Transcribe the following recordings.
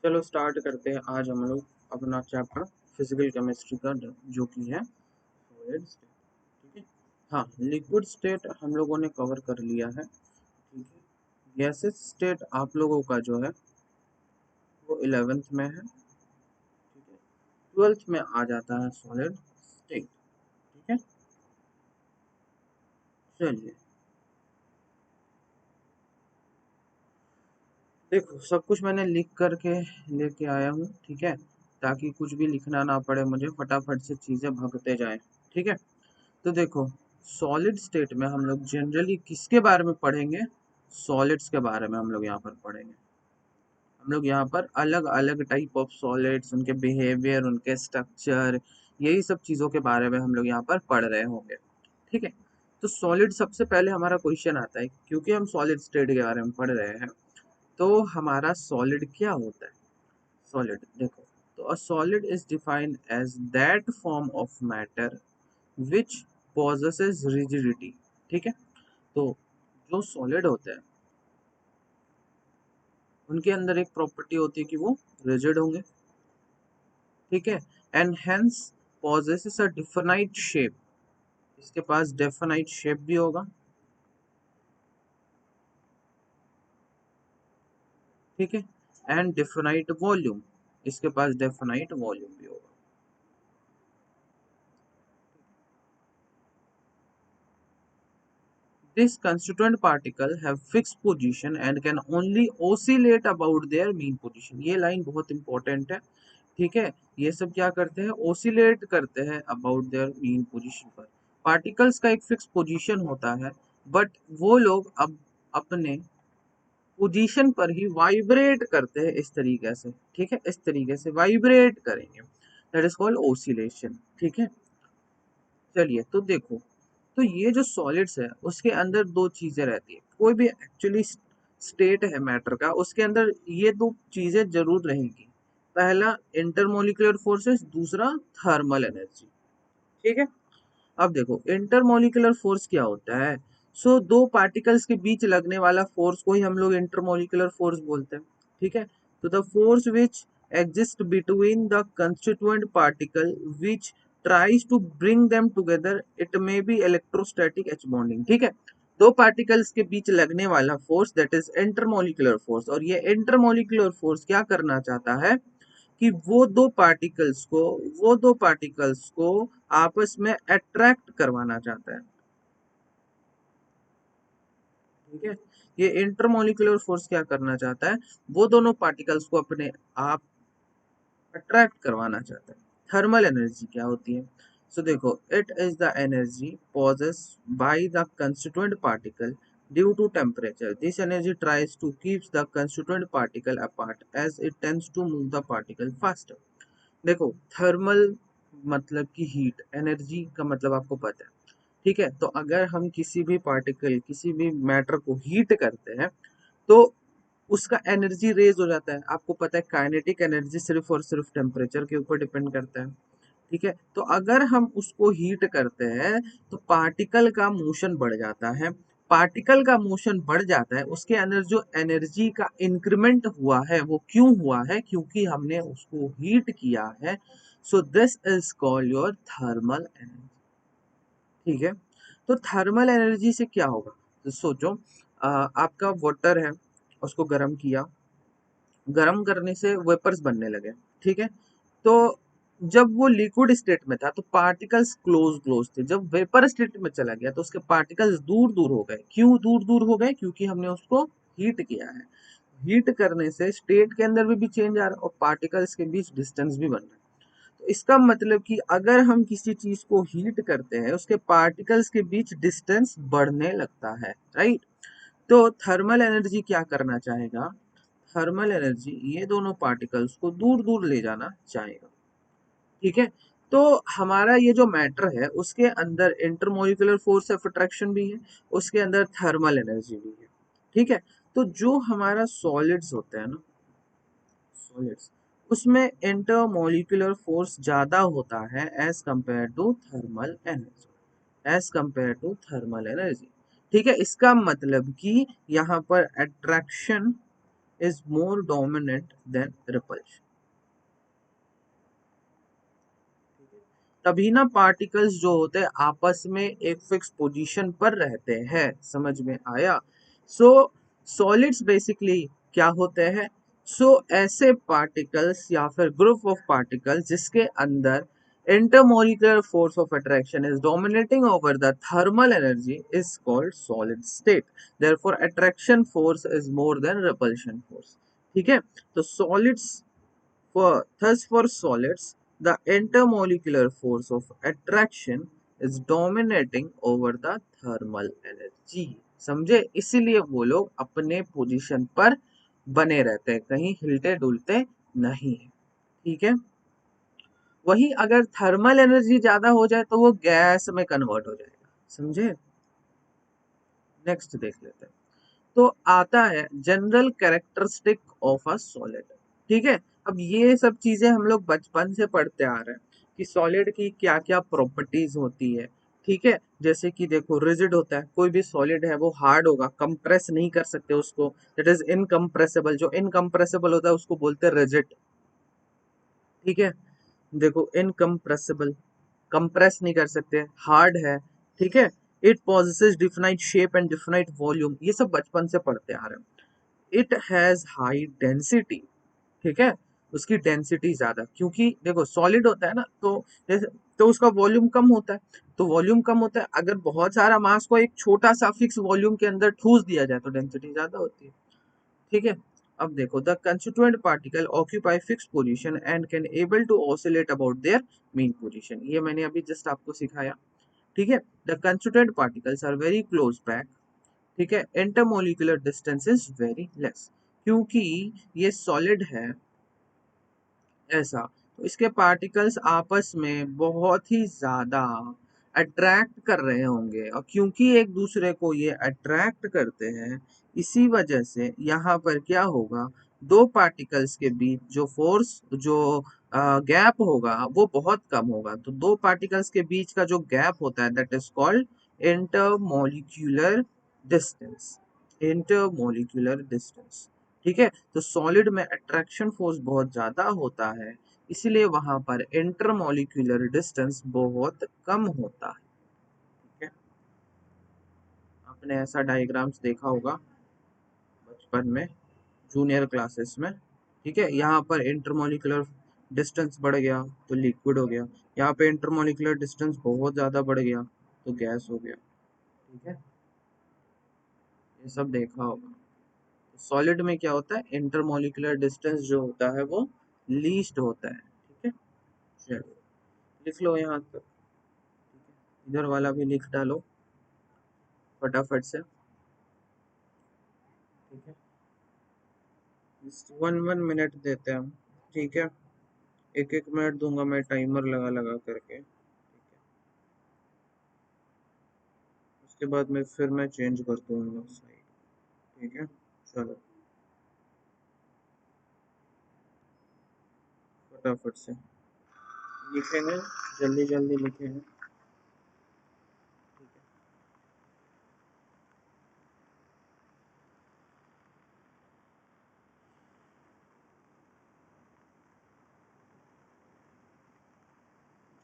चलो स्टार्ट करते हैं। आज हम लोग अपना चैप्टर फिजिकल केमिस्ट्री का जो कि है सॉलिड स्टेट। ठीक है। हाँ, लिक्विड स्टेट हम लोगों ने कवर कर लिया है। ठीक है। गैसेस स्टेट आप लोगों का जो है वो 11th में है। ठीक है। 12th में आ जाता है सॉलिड स्टेट। ठीक है। चलिए देखो, सब कुछ मैंने लिख करके लेके आया हूँ। ठीक है। ताकि कुछ भी लिखना ना पड़े मुझे, फटाफट से चीजें भगते जाए। ठीक है। तो देखो, सॉलिड स्टेट में हम लोग जनरली किसके बारे में पढ़ेंगे? सॉलिड्स के बारे में हम लोग यहाँ पर पढ़ेंगे। हम लोग यहाँ पर अलग अलग टाइप ऑफ सॉलिड्स, उनके बिहेवियर, उनके स्ट्रक्चर, यही सब चीज़ों के बारे में हम लोग यहाँ पर पढ़ रहे होंगे। ठीक है। तो सॉलिड सबसे पहले हमारा क्वेश्चन आता है, क्योंकि हम सॉलिड स्टेट के बारे में पढ़ रहे हैं, तो हमारा सॉलिड क्या होता है? सॉलिड देखो, तो a solid is defined as that form of matter which possesses rigidity। ठीक है। तो जो सॉलिड होते हैं उनके अंदर एक प्रॉपर्टी होती है कि वो रिजिड होंगे। ठीक है। And hence possesses a definite shape। इसके पास डेफिनाइट शेप भी होगा। ठीक है। एंड डेफिनाइट वॉल्यूम, इसके पास डेफिनाइट वॉल्यूम भी होगा। This constituent particle have fixed position and can only oscillate about their mean position। ये लाइन बहुत इंपॉर्टेंट है। ठीक है। ये सब क्या करते हैं? ओसिलेट करते हैं अबाउट देयर मीन पोजीशन पर। पार्टिकल्स का एक फिक्स पोजीशन होता है, बट वो लोग अब अपने पोजीशन पर ही वाइब्रेट करते हैं इस तरीके से। ठीक है। इस तरीके से वाइब्रेट करेंगे, दैट इज कॉल्ड ओसिलेशन। ठीक है। चलिए तो देखो, तो ये जो सॉलिड्स है उसके अंदर दो चीजें रहती है। कोई भी एक्चुअली स्टेट है मैटर का, उसके अंदर ये दो चीजें जरूर रहेंगी। पहला इंटरमोलिकुलर फोर्सेस, दूसरा थर्मल एनर्जी। ठीक है। अब देखो, इंटरमोलिकुलर फोर्स क्या होता है? दो पार्टिकल्स के बीच लगने वाला फोर्स को ही हम लोग इंटरमोलिकुलर फोर्स बोलते हैं। ठीक है। तो the force which exist between the constituent particle which tries to bring them together, it may be electrostatic H bonding. ठीक है। दो पार्टिकल्स के बीच लगने वाला force, that is intermolecular force. और ये इंटरमोलिकुलर फोर्स क्या करना चाहता है कि वो दो पार्टिकल्स को आपस में अट्रैक्ट करवाना चाहता है। ठीक है। ये इंटरमोलिकुलर फोर्स क्या करना चाहता है? वो दोनों पार्टिकल्स को अपने आप अट्रैक्ट करवाना चाहता है। थर्मल एनर्जी क्या होती है? देखो, it is the energy possess by the constituent particle due to temperature. This energy tries to keeps the constituent particle apart as it tends to move the particle faster. देखो, thermal मतलब कि heat, energy का मतलब आपको पता है। ठीक है। तो अगर हम किसी भी पार्टिकल, किसी भी मैटर को हीट करते हैं, तो उसका एनर्जी रेज हो जाता है। आपको पता है काइनेटिक एनर्जी सिर्फ और सिर्फ टेम्परेचर के ऊपर डिपेंड करता है। ठीक है। तो अगर हम उसको हीट करते हैं तो पार्टिकल का मोशन बढ़ जाता है। पार्टिकल का मोशन बढ़ जाता है, उसके अंदर जो एनर्जी का इंक्रीमेंट हुआ है वो क्यों हुआ है? क्योंकि हमने उसको हीट किया है। This is called your thermal energy. ठीक है। तो थर्मल एनर्जी से क्या होगा? तो सोचो, आपका वाटर है, उसको गर्म किया, गर्म करने से वेपर्स बनने लगे। ठीक है। तो जब वो लिक्विड स्टेट में था तो पार्टिकल्स क्लोज क्लोज थे। जब वेपर स्टेट में चला गया तो उसके पार्टिकल्स दूर दूर हो गए। क्यों दूर दूर हो गए? क्योंकि हमने उसको हीट किया है। हीट करने से स्टेट के अंदर भी चेंज आ रहा है और पार्टिकल्स के बीच डिस्टेंस भी बन रहा है। तो इसका मतलब कि अगर हम किसी चीज को हीट करते हैं, उसके पार्टिकल्स के बीच डिस्टेंस बढ़ने लगता है। राइट। तो थर्मल एनर्जी क्या करना चाहेगा? थर्मल एनर्जी ये दोनों पार्टिकल्स को दूर दूर ले जाना चाहेगा। ठीक है। तो हमारा ये जो मैटर है उसके अंदर इंटरमोलिकुलर फोर्स ऑफ अट्रैक्शन भी है, उसके अंदर थर्मल एनर्जी भी है। ठीक है। तो जो हमारा सॉलिड्स होते हैं ना, सॉलिड्स, उसमें इंटरमोलिकुलर फोर्स ज्यादा होता है as compare to thermal energy, as compare to thermal energy. ठीक है। इसका मतलब कि यहाँ पर attraction is more dominant than repulsion. तभी ना पार्टिकल्स जो होते हैं आपस में एक फिक्स पोजीशन पर रहते हैं। समझ में आया? सो सॉलिड्स बेसिकली क्या होते हैं? ऐसे पार्टिकल्स या फिर ग्रुप ऑफ पार्टिकल्स जिसके अंदर intermolecular force of attraction is dominating over the thermal energy is called solid state. Therefore attraction force is more than repulsion force. ठीक है? तो solids for solids, the intermolecular force of attraction is dominating over the thermal energy. समझे? इसीलिए वो लोग अपने position पर बने रहते हैं, कहीं हिलते डुलते नहीं है। ठीक है? वही अगर थर्मल एनर्जी ज्यादा हो जाए तो वो गैस में कन्वर्ट हो जाएगा। समझे? नेक्स्ट देख लेते हैं। तो आता है general characteristic of a solid. ठीक है? अब ये सब चीजें हम लोग बचपन से पढ़ते आ रहे हैं कि सॉलिड की क्या क्या प्रॉपर्टीज होती है। ठीक है? जैसे कि देखो रिजिड होता है, कोई भी सॉलिड है वो हार्ड होगा, कंप्रेस नहीं कर सकते उसको, दैट इज इनकम्प्रेसिबल। जो इनकम्प्रेसिबल होता है उसको बोलते हैं रिजिड। ठीक है? देखो इनकम्प्रेसिबल, कंप्रेस नहीं कर सकते, हार्ड है। ठीक है? It possesses defined shape and defined volume, ये सब बचपन से पढ़ते आ रहे हैं। It has high density. ठीक है? उसकी डेंसिटी ज्यादा, क्योंकि देखो सॉलिड होता है ना, तो जैसे तो उसका वॉल्यूम कम होता है। तो वॉल्यूम कम होता है, अगर बहुत सारा मास को एक छोटा सा फिक्स वॉल्यूम के अंदर ठूस दिया जाए तो डेंसिटी ज्यादा होती है। ठीक है? अब देखो the constituent particle occupy fix position and can able to oscillate about their mean position, ये मैंने अभी जस्ट आपको सिखाया। ठीक है? The constituent particles are very close back. ठीक है? Intermolecular distance is very less, क्योंकि ये सॉलिड है ऐसा, तो इसके पार्टिकल्स आपस में बहुत ही ज्यादा अट्रैक्ट कर रहे होंगे, और क्योंकि एक दूसरे को ये अट्रैक्ट करते हैं, इसी वजह से यहाँ पर क्या होगा, दो पार्टिकल्स के बीच जो फोर्स, जो गैप होगा वो बहुत कम होगा। तो दो पार्टिकल्स के बीच का जो गैप होता है that is called intermolecular distance. Intermolecular distance. ठीक है? तो सॉलिड में अट्रैक्शन फोर्स बहुत ज्यादा होता है, इसलिए वहां पर इंटरमोलिक्यूलर डिस्टेंस बहुत कम होता है। ठीक है? आपने ऐसा डायग्राम्स देखा होगा बचपन में, जूनियर क्लासेस में। ठीक है? यहाँ पर इंटरमोलिकुलर डिस्टेंस बढ़ गया तो लिक्विड हो गया, यहाँ पे इंटरमोलिकुलर डिस्टेंस बहुत ज्यादा बढ़ गया तो गैस हो गया। ठीक है? ये सब देखा होगा। सॉलिड में क्या होता है, इंटरमोलिकुलर डिस्टेंस जो होता है वो लीस्ट होता है। ठीक है? चलो लिख लो यहाँ तक। इधर वाला भी लिख डालो फटाफट से। ठीक है? 1 1 मिनट देते हैं हम। ठीक है? 1 1 मिनट दूंगा मैं टाइमर लगा लगा करके। उसके बाद में फिर मैं चेंज कर दूंगा साइड। ठीक है? चलो फटाफट से लिखेंगे, जल्दी जल्दी लिखेंगे। ठीक है?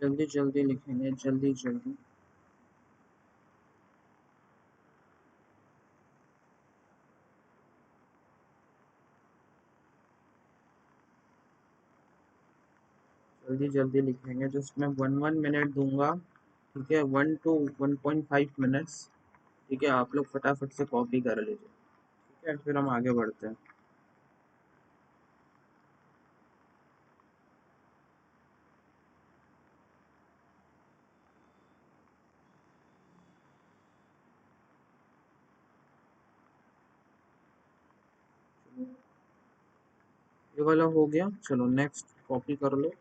जल्दी जल्दी लिखेंगे, जल्दी जल्दी। जल्दी जल्दी लिखेंगे, जस्ट मैं 1 1 मिनट दूंगा। ठीक है? 1 to 1.5 मिनट्स। ठीक है? आप लोग फटाफट से कॉपी कर लीजिए। ठीक है? फिर हम आगे बढ़ते हैं। ये वाला हो गया, चलो नेक्स्ट कॉपी कर लो।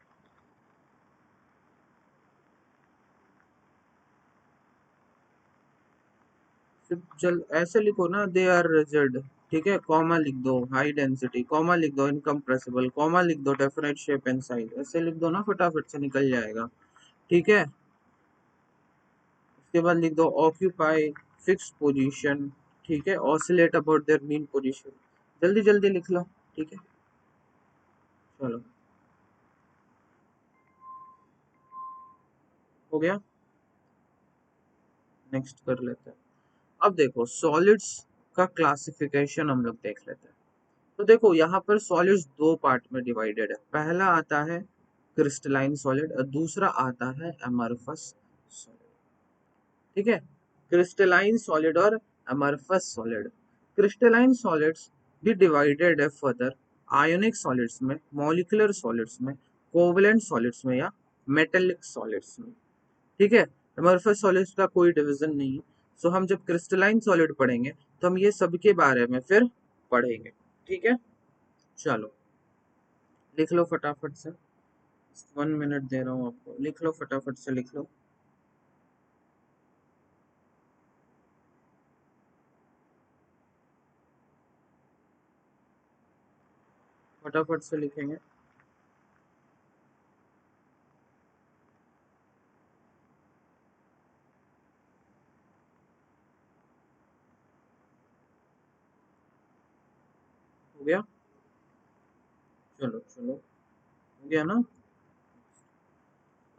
सिर्फ चल ऐसे लिखो ना, दे आर रिजिड। ठीक है? कॉमा लिख दो हाई डेंसिटी, कॉमा लिख दो इनकम्प्रेसिबल, कॉमा लिख दो डेफिनेट शेप एंड साइज, ऐसे लिख दो ना, फटाफट से निकल जाएगा। ठीक है? उसके बाद लिख दो ऑक्यूपाई फिक्स पोजीशन। ठीक है? Oscillate about their mean position. जल्दी जल्दी लिख लो, ठीक है। चलो, हो गया, नेक्स्ट कर लेते हैं। अब देखो सॉलिड्स का क्लासिफिकेशन हम लोग देख लेते हैं। तो देखो यहाँ पर सॉलिड्स दो पार्ट में डिवाइडेड है। पहला आता है क्रिस्टलाइन सॉलिड और दूसरा आता है अमरफस सॉलिड, ठीक है। क्रिस्टलाइन सॉलिड और अमरफस सॉलिड। क्रिस्टलाइन सॉलिड्स भी डिवाइडेड है फर्दर आयोनिक सॉलिड्स में, मॉलिक्यूलर सॉलिड्स में, कोवलेंट सॉलिड्स में या मेटेलिक सॉलिड्स में, ठीक है। अमरफस सॉलिड्स का कोई डिवीजन नहीं है। सो हम जब क्रिस्टलाइन सॉलिड पढ़ेंगे तो हम ये सबके बारे में फिर पढ़ेंगे, ठीक है। चलो लिख लो फटाफट से, 1 मिनट दे रहा हूँ आपको, लिख लो फटाफट से, लिख लो। फटाफट से लिखेंगे। हो गया, चलो चलो, हो गया ना।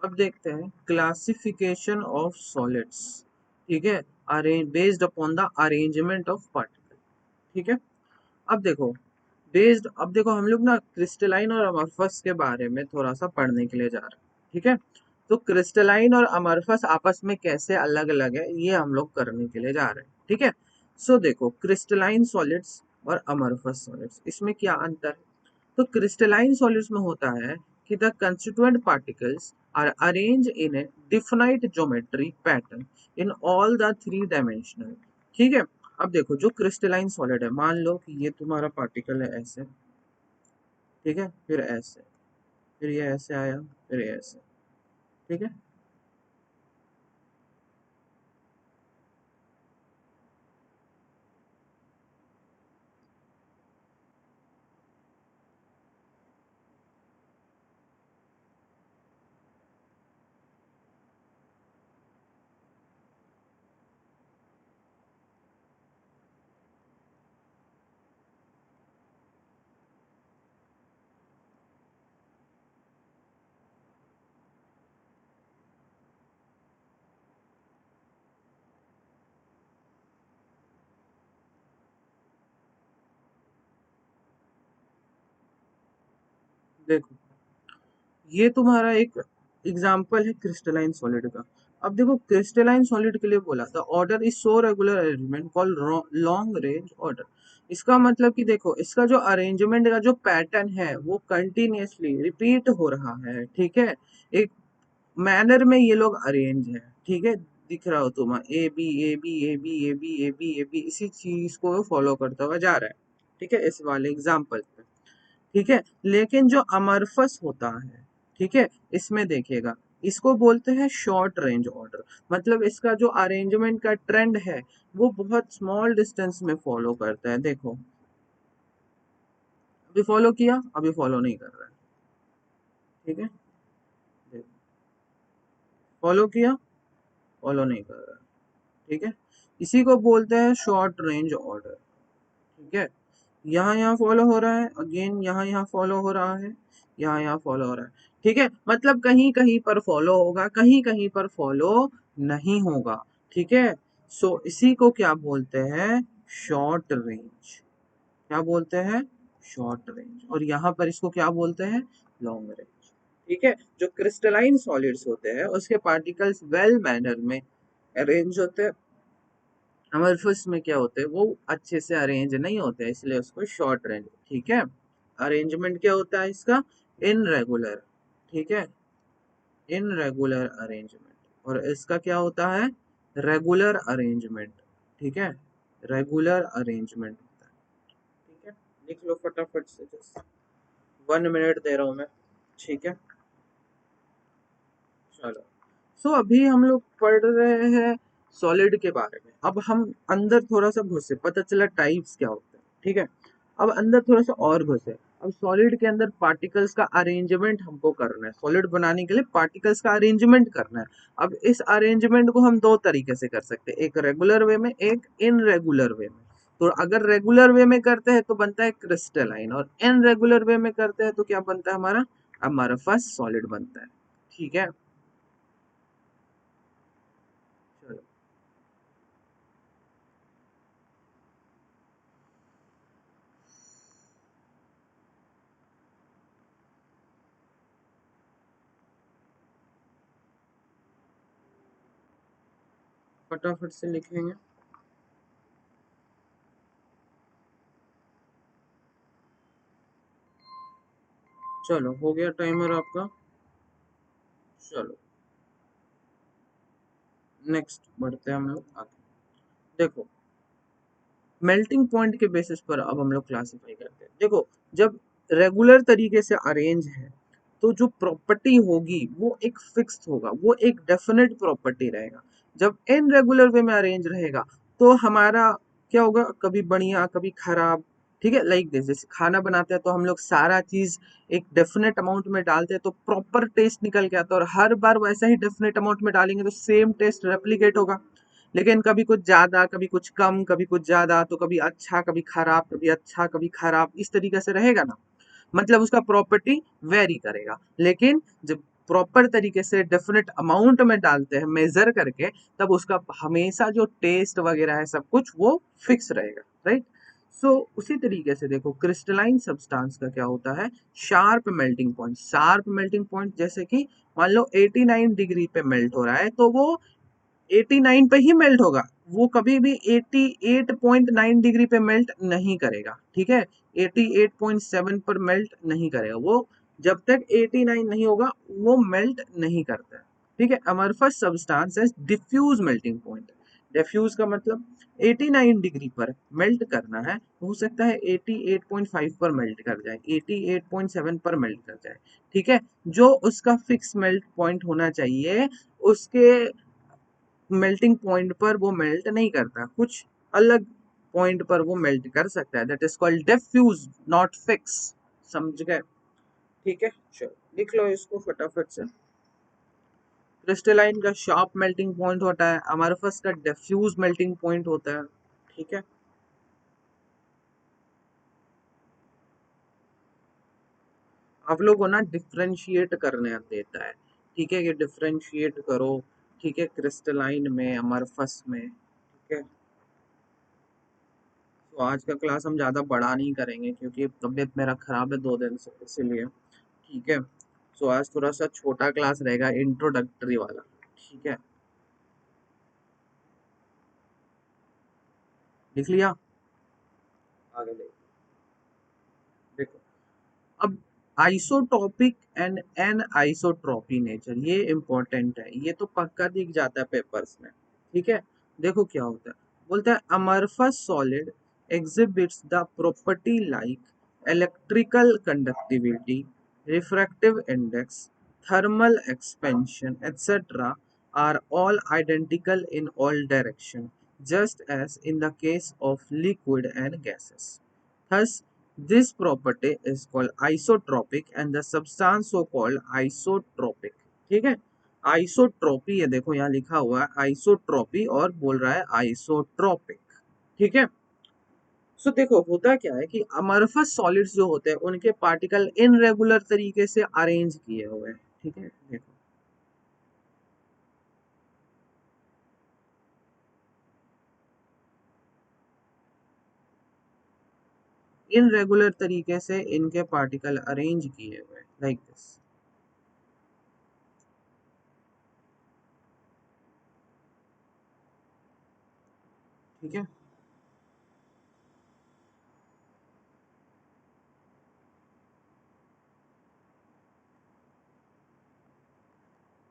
अब देखते हैं क्लासिफिकेशन ऑफ सॉलिड्स, ठीक है, arrange based upon the arrangement of particle, ठीक है। अब देखो अब देखो हम लोग ना क्रिस्टलाइन और अमरफस के बारे में थोड़ा सा पढ़ने के लिए जा रहे हैं, ठीक है। तो क्रिस्टलाइन और अमरफस आपस में कैसे अलग अलग है ये हम लोग करने के लिए जा रहे हैं, ठीक है। सो देखो क्रिस्टलाइन सॉलिड्स और अमरफस सॉलिड्स, इसमें क्या अंतर है। तो क्रिस्टलाइन सॉलिड्स में होता है कि the constituent particles are arrange in a definite geometry pattern in all the three dimensional, ठीक है। अब देखो जो क्रिस्टलाइन सॉलिड है, मान लो कि ये तुम्हारा पार्टिकल है ऐसे, ठीक है, फिर ऐसे, फिर ये ऐसे आया, फिर ये ऐसे, ठीक है। देखो ये तुम्हारा एक एग्जाम्पल है क्रिस्टलाइन सॉलिड का। अब देखो क्रिस्टलाइन सॉलिड के लिए बोला था order is so regular arrangement called long range order. इसका मतलब कि देखो इसका जो अरेंजमेंट का जो पैटर्न है वो कंटिन्यूअसली रिपीट हो रहा है, ठीक है। एक मैनर में ये लोग अरेंज है, ठीक है। दिख रहा हो तुम्हें A B A B A B A B A B A B, इसी चीज को फॉलो करता हुआ जा रहा है, ठीक है, इस वाले एग्जाम्पल पे, ठीक है। लेकिन जो अमरफस होता है, ठीक है, इसमें देखिएगा इसको बोलते हैं शॉर्ट रेंज ऑर्डर। मतलब इसका जो अरेंजमेंट का ट्रेंड है वो बहुत स्मॉल डिस्टेंस में फॉलो करता है। देखो अभी फॉलो किया, अभी फॉलो नहीं कर रहा है, ठीक है। फॉलो किया, फॉलो नहीं कर रहा है, ठीक है। इसी को बोलते हैं शॉर्ट रेंज ऑर्डर, ठीक है। यहाँ यहाँ फॉलो हो रहा है, अगेन यहाँ यहाँ फॉलो हो रहा है, यहाँ यहाँ फॉलो हो रहा है, ठीक है। मतलब कहीं कहीं पर फॉलो होगा, कहीं कहीं पर फॉलो नहीं होगा, ठीक है। सो इसी को क्या बोलते हैं, शॉर्ट रेंज। क्या बोलते हैं, शॉर्ट रेंज। और यहाँ पर इसको क्या बोलते हैं, लॉन्ग रेंज, ठीक है। जो क्रिस्टलाइन सॉलिड्स होते हैं उसके पार्टिकल्स वेल मैनर में अरेंज होते हैं। अमरफस में क्या होते हैं, वो अच्छे से अरेंज नहीं होते, इसलिए उसको शॉर्ट रेंज, ठीक है। अरेंजमेंट क्या होता है इसका, इनरेगुलर, ठीक है, इनरेगुलर अरेंजमेंट। और इसका क्या होता है, रेगुलर अरेंजमेंट, ठीक है, रेगुलर अरेंजमेंट होता है, ठीक है। लिख लो फटाफट से, जस्ट 1 मिनट दे रहा हूँ मैं, ठीक है। चलो, सो अभी हम लोग पढ़ रहे हैं सॉलिड के बारे में। अब हम अंदर थोड़ा सा घुसे, पता चला टाइप्स क्या होते हैं, ठीक है। अब अंदर थोड़ा सा और घुसे, अब सॉलिड के अंदर पार्टिकल्स का अरेंजमेंट हमको करना है। सॉलिड बनाने के लिए पार्टिकल्स का अरेंजमेंट करना है। अब इस अरेंजमेंट को हम दो तरीके से कर सकते हैं, एक रेगुलर वे में, एक इनरेगुलर वे में। तो अगर रेगुलर वे में करते हैं तो बनता है क्रिस्टलाइन, और इनरेगुलर वे में करते हैं तो क्या बनता है हमारा अमरफस सॉलिड बनता है। ठीक है, चलो फटाफट से लिखेंगे। चलो हो गया टाइमर आपका। चलो नेक्स्ट बढ़ते हैं हम लोग आगे। देखो मेल्टिंग पॉइंट के बेसिस पर अब हम लोग क्लासिफाई करते हैं। देखो जब रेगुलर तरीके से अरेंज है तो जो प्रॉपर्टी होगी वो एक फिक्स होगा, वो एक डेफिनेट प्रॉपर्टी रहेगा। जब इनरेगुलर वे में अरेंज रहेगा तो हमारा क्या होगा, कभी बढ़िया कभी खराब। ठीक है, लाइक दिस, जैसे खाना बनाते हैं तो हम लोग सारा चीज एक डेफिनेट अमाउंट में डालते हैं तो प्रॉपर टेस्ट निकल के आता है, और हर बार वैसा ही डेफिनेट अमाउंट में डालेंगे तो सेम टेस्ट रेप्लिकेट होगा। लेकिन कभी कुछ ज्यादा कभी कुछ कम कभी कुछ ज्यादा, तो कभी अच्छा कभी खराब, कभी अच्छा कभी खराब, इस तरीके से रहेगा ना। मतलब उसका प्रॉपर्टी वेरी करेगा। लेकिन जब प्रॉपर तरीके से डेफिनेट अमाउंट में डालते हैं मेजर करके, तब उसका हमेशा जो टेस्ट वगैरह है सब कुछ वो फिक्स रहेगा, राइट। सो उसी तरीके से देखो क्रिस्टलाइन सब्सटेंस का क्या होता है, sharp melting point. Sharp melting point जैसे कि मान लो 89 डिग्री पे मेल्ट हो रहा है तो वो 89 पे ही मेल्ट होगा, वो कभी भी 88.9 डिग्री पे मेल्ट नहीं करेगा। ठीक है, 88.7 पर मेल्ट नहीं करेगा वो, जब तक 89 नहीं होगा वो मेल्ट नहीं करता है। ठीक है, अमरफस सब्सटेंस है डिफ्यूज मेल्टिंग पॉइंट। डिफ्यूज का मतलब 89 डिग्री पर मेल्ट करना है, हो सकता है 88.5 पर मेल्ट कर जाए, 88.7 पर मेल्ट कर जाए। ठीक है, जो उसका फिक्स मेल्ट पॉइंट होना चाहिए उसके मेल्टिंग पॉइंट पर वो मेल्ट नहीं करता, कुछ अलग पॉइंट पर वो मेल्ट कर सकता है, that is called diffuse not fix. समझ गए? ठीक है, चलो लिख लो इसको फटाफट से। क्रिस्टलाइन का शार्प मेल्टिंग पॉइंट होता है, अमरफस का डिफ्यूज मेल्टिंग पॉइंट होता है। ठीक है, आप लोग को ना डिफ्रेंशिएट करने देता है। ठीक है, ये डिफ्रेंशिएट करो। ठीक है, क्रिस्टलाइन में अमरफस में। ठीक है, तो आज का क्लास हम ज़्यादा बड़ा नहीं करेंगे क्योंकि तबीयत मेरा खराब है 2 दिन से, इसीलिए। ठीक है, तो आज थोड़ा सा छोटा क्लास रहेगा, इंट्रोडक्टरी वाला। ठीक है, लिख लिया? आगे देखो, अब isotopic and an isotropy nature, ये इंपॉर्टेंट है, ये तो पक्का दिख जाता है पेपर्स में। ठीक है, देखो क्या होता है, बोलता है amorphous solid exhibits the property like electrical conductivity, refractive index, thermal expansion, etc. are all identical in all direction, just as in the case of liquid and gases. Thus, this property is called isotropic and the substance so called isotropic. ठीक है, isotropy है, देखो यहाँ लिखा हुआ है isotropy और बोल रहा है आइसोट्रोपिक। ठीक है, सो देखो होता क्या है कि अमरफस सॉलिड्स जो होते हैं उनके पार्टिकल इनरेगुलर तरीके से अरेंज किए हुए हैं। ठीक है, देखो इनरेगुलर तरीके से इनके पार्टिकल अरेंज किए हुए हैं, लाइक दिस। ठीक है,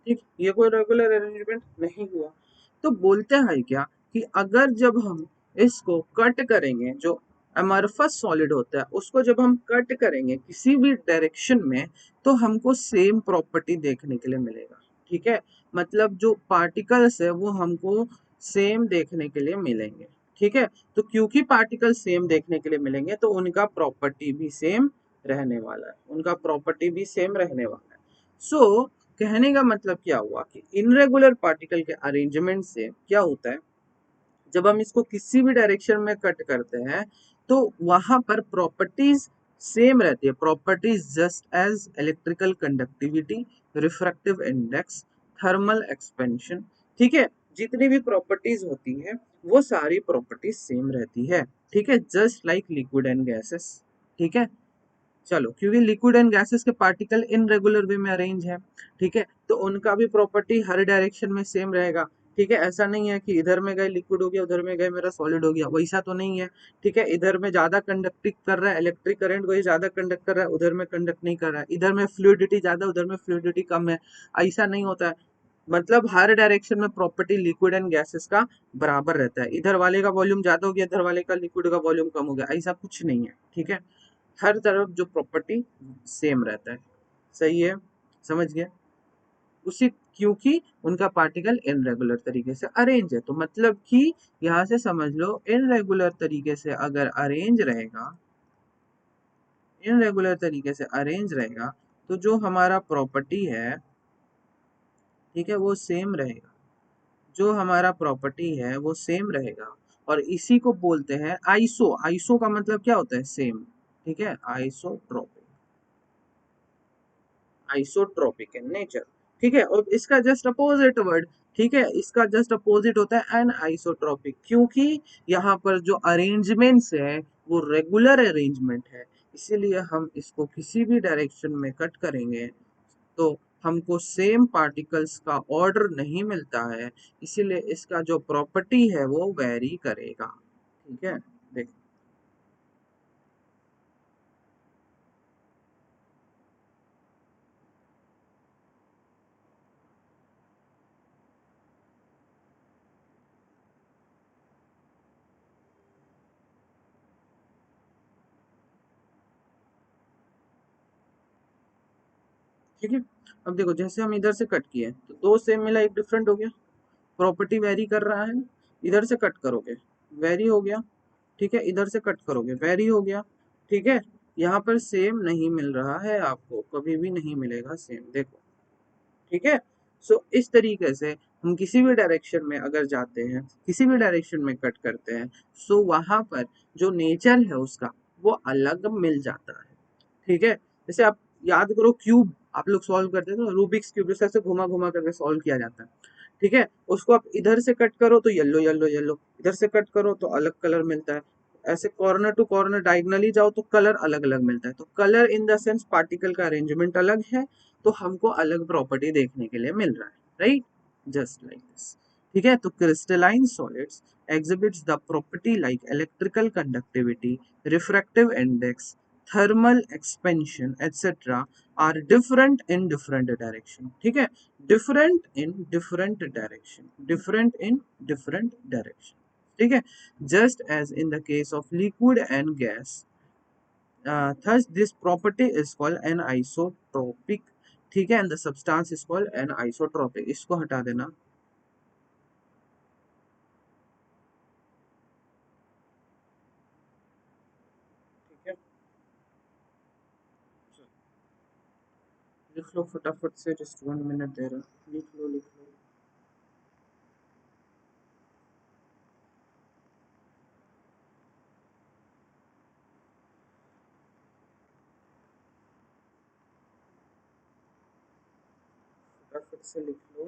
ठीक, ये कोई रेगुलर अरेंजमेंट नहीं हुआ। तो बोलते हैं क्या कि अगर जब हम इसको कट करेंगे, जो अमरफस सॉलिड होता है उसको जब हम कट करेंगे किसी भी डायरेक्शन में, तो हमको सेम प्रॉपर्टी देखने के लिए मिलेगा। ठीक है, मतलब जो पार्टिकल्स है वो हमको सेम देखने के लिए मिलेंगे। ठीक है, तो क्योंकि पार्टिकल सेम देखने के लिए मिलेंगे तो उनका प्रॉपर्टी भी सेम रहने वाला है, उनका प्रॉपर्टी भी सेम रहने वाला है। सो कहने का मतलब क्या हुआ कि इनरेगुलर पार्टिकल के अरेंजमेंट से क्या होता है, जब हम इसको किसी भी डायरेक्शन में कट करते हैं तो वहां पर प्रॉपर्टीज सेम रहती है। Properties just as electrical conductivity, refractive index, thermal expansion, ठीक है, जितनी भी प्रॉपर्टीज होती है वो सारी प्रॉपर्टीज सेम रहती है, ठीक है, just like liquid and gases, ठीक है। चलो, क्योंकि लिक्विड एंड गैसेस के पार्टिकल इन रेगुलर वे में अरेंज है, ठीक है, तो उनका भी प्रॉपर्टी हर डायरेक्शन में सेम रहेगा, ठीक है। ऐसा नहीं है कि इधर में गए लिक्विड हो गया, उधर में गए मेरा सॉलिड हो गया, वैसा तो नहीं है, ठीक है। इधर में ज्यादा कंडक्टिंग कर रहा है इलेक्ट्रिक करंट, वही ज्यादा कंडक्ट कर रहा है, उधर में कंडक्ट नहीं कर रहा है। इधर में फ्लूइडिटी ज्यादा, उधर में फ्लूइडिटी कम है, ऐसा नहीं होता है। मतलब हर डायरेक्शन में प्रॉपर्टी लिक्विड एंड गैसेस का बराबर रहता है। इधर वाले का वॉल्यूम ज्यादा हो गया, इधर वाले का लिक्विड का वॉल्यूम कम हो गया, ऐसा कुछ नहीं है, ठीक है। हर तरफ जो प्रॉपर्टी सेम रहता है, सही है, समझ गया। उसी, क्योंकि उनका पार्टिकल इनरेगुलर तरीके से अरेंज है, तो मतलब कि यहां से समझ लो इनरेगुलर तरीके से अगर अरेंज रहेगा, इनरेगुलर तरीके से अरेंज रहेगा तो जो हमारा प्रॉपर्टी है, ठीक है, वो सेम रहेगा। जो हमारा प्रॉपर्टी है वो सेम रहेगा, और इसी को बोलते हैं आइसो। आइसो का मतलब क्या होता है? सेम, ठीक है, आइसोट्रोपिक, आइसोट्रोपिक इन नेचर, ठीक है। और इसका जस्ट अपोजिट वर्ड, ठीक है, इसका जस्ट अपोजिट होता है एन आइसोट्रोपिक, क्योंकि यहाँ पर जो अरेंजमेंट्स है वो रेगुलर अरेंजमेंट है, इसीलिए हम इसको किसी भी डायरेक्शन में कट करेंगे तो हमको सेम पार्टिकल्स का ऑर्डर नहीं मिलता है, इसीलिए इसका जो प्रॉपर्टी है वो वेरी करेगा, ठीक है। देखो, ठीक है। अब देखो, जैसे हम इधर से कट किए तो दो सेम मिला, एक डिफरेंट हो गया, प्रॉपर्टी वेरी कर रहा है। इधर से कट करोगे वेरी हो गया, ठीक है, इधर से कट करोगे वेरी हो गया, ठीक है। यहाँ पर सेम नहीं मिल रहा है, आपको कभी भी नहीं मिलेगा सेम, देखो, ठीक है। सो इस तरीके से हम किसी भी डायरेक्शन में अगर जाते हैं, किसी भी डायरेक्शन में कट करते हैं, सो वहां पर जो नेचर है उसका वो अलग मिल जाता है, ठीक है। जैसे आप याद करो, क्यूब आप लोग सॉल्व करते थे, रूबिक्स क्यूब जैसे ऐसे घुमा घुमा करके सॉल्व किया जाता है, ठीक है। उसको आप इधर से कट करो तो येलो येलो येलो, इधर से कट करो तो अलग कलर मिलता है, ऐसे कॉर्नर टू कॉर्नर डायगनली जाओ तो कलर अलग अलग मिलता है। तो colour in the sense particle का अरेंजमेंट अलग है, तो हमको अलग प्रॉपर्टी देखने के लिए मिल रहा है, राइट, जस्ट लाइक दिस, ठीक है। तो crystalline solids exhibits the property like electrical conductivity, refractive index, thermal expansion, etc. are different in different direction, ठीक है, different in different direction, different in different direction, ठीक है, just as in the case of liquid and gas. Thus this property is called an isotropic, ठीक है, and the substance is called an isotropic, इसको हटा देना, ठीक है। लिख लो फटाफट से, जस्ट 1 मिनट दे रहा, लिख लो लिख लो। फटाफट से लिख लो।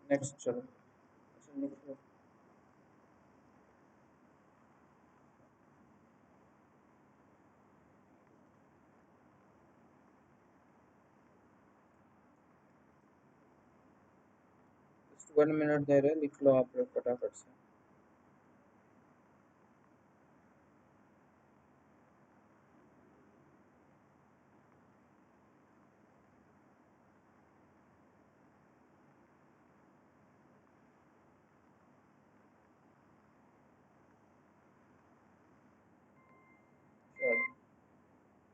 नेक्स्ट चलो, अच्छा लिख लो। 1 मिनट दे रहे, लिख लो आप लोग फटाफट से।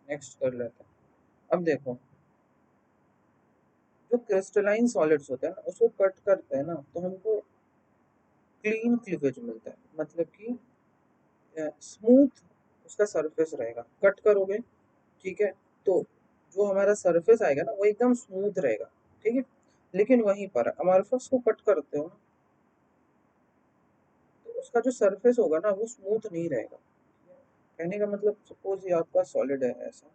नेक्स्ट कर लेते हैं। अब देखो, जो क्रिस्टलाइन सॉलिड्स होते हैं ना उसको कट करते हैं ना तो हमको क्लीन क्लीवेज मिलता है, मतलब कि स्मूथ उसका सरफेस रहेगा। कट करोगे, ठीक है, तो जो हमारा सरफेस आएगा ना वो एकदम स्मूथ रहेगा, ठीक है। लेकिन वहीं पर अमरफस को कट करते हो ना, तो उसका जो सरफेस होगा ना वो स्मूथ नहीं रहेगा। कहने का मतलब, सपोज ये आपका सॉलिड है ऐसा,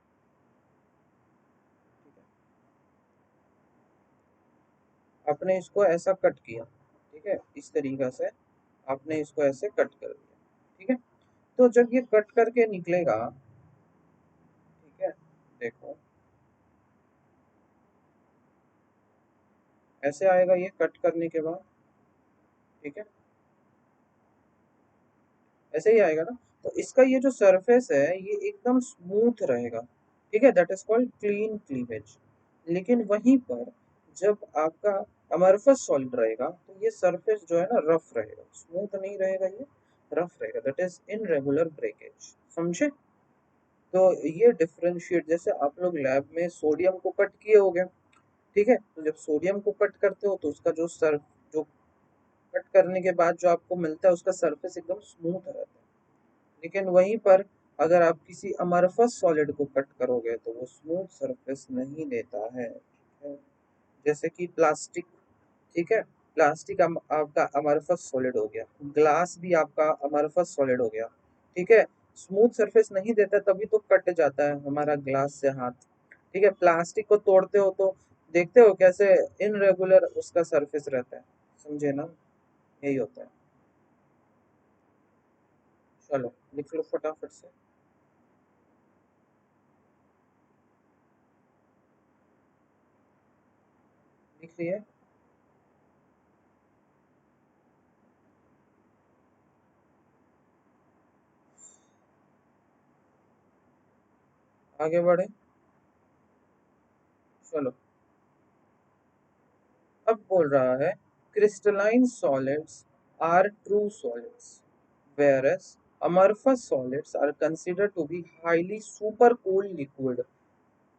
ठीक है, आपने इसको ऐसा कट किया, ठीक है, इस तरीका से आपने इसको ऐसे कट कर दिया, ठीक है। तो जब ये कट करके निकलेगा, ठीक है, देखो ऐसे आएगा ये कट करने के बाद, ठीक है, ऐसे ही आएगा ना। तो इसका ये जो सरफेस है ये एकदम स्मूथ रहेगा, ठीक है, that is called clean cleavage. लेकिन वहीं पर जब आपका अमरफस सॉलिड रहेगा तो ये सरफेस जो है ना रफ रहेगा, स्मूथ नहीं रहेगा, ये रफ रहेगा, दैट इज इनरेगुलर ब्रेकेज। समझे? तो ये डिफरेंशिएट, जैसे आप लोग लैब में सोडियम को कट किए होगे, ठीक है, तो जब सोडियम को कट करते हो तो उसका जो कट करने के बाद जो आपको मिलता है उसका सरफेस एकदम स्मूथ रहता है। लेकिन वहीं पर अगर आप किसी अमरफस सॉलिड को कट करोगे तो वो स्मूथ सरफेस नहीं देता है, ठीक है? जैसे कि प्लास्टिक, ठीक है, प्लास्टिक आपका अमरफस सॉलिड हो गया, ग्लास भी आपका अमरफस सॉलिड हो गया, ठीक है, स्मूथ सरफेस नहीं देता तभी तो कट जाता है हमारा ग्लास से हाथ, ठीक है। प्लास्टिक को तोड़ते हो तो देखते हो कैसे इनरेगुलर उसका सरफेस रहता है, समझे ना? यही होता है। चलो लिख लो फटाफट से। लिख लिए? आगे बढ़े। चलो, अब बोल रहा है crystalline solids are true solids, whereas amorphous solids are considered to be highly supercooled liquid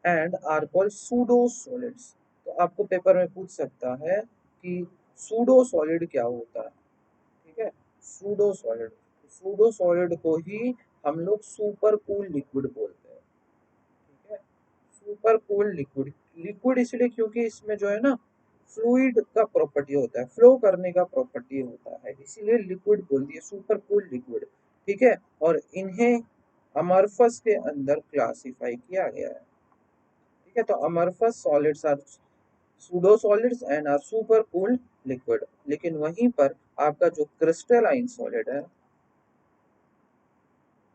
and are called pseudo solids। तो आपको पेपर में पूछ सकता है कि सूडो सॉलिड क्या होता है, ठीक है, सूडो सॉलिड, सूडो सॉलिड को ही हम लोग सुपर कूल लिक्विड बोलते हैं, ठीक है। सुपर कूल लिक्विड, लिक्विड इसलिए क्योंकि इसमें जो है ना फ्लूइड का प्रॉपर्टी होता है, फ्लो करने का प्रॉपर्टी होता है, इसीलिए लिक्विड बोल दिए, सुपर कूल लिक्विड, ठीक है। और इन्हें अमरफस के अंदर क्लासिफाई किया गया है, ठीक है। तो amorphous solids are pseudo solids and are super cool liquid. लेकिन वहीं पर आपका जो क्रिस्टलाइन सॉलिड है,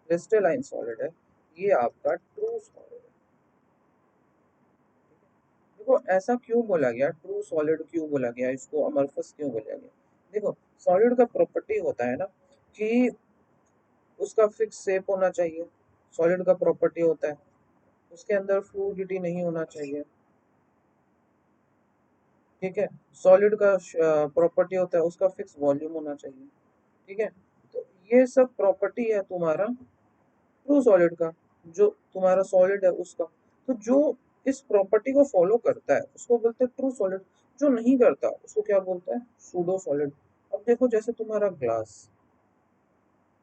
क्रिस्टलाइन सॉलिड है, ये आपका ट्रू सॉलिड है। देखो ऐसा क्यों बोला गया, ट्रू सॉलिड क्यों बोला गया, इसको अमरफस क्यों बोला गया? देखो सॉलिड का प्रॉपर्टी होता है ना कि उसका फिक्स शेप होना चाहिए, सॉलिड का प्रॉपर्टी होता है, उसके अंदर फ्लूइडिटी नहीं होना चाहिए, ठीक है। सॉलिड का प्रॉपर्टी होता है उसका फिक्स वॉल्यूम होना चाहिए, ठीक है। तो ये सब प्रॉपर्टी है तुम्हारा ट्रू सॉलिड का, जो तुम्हारा सॉलिड है उसका। तो जो इस प्रॉपर्टी को फॉलो करता है उसको बोलते हैं ट्रू सॉलिड, जो नहीं करता उसको क्या बोलते हैं, सूडो सॉलिड। अब देखो जैसे तुम्हारा ग्लास,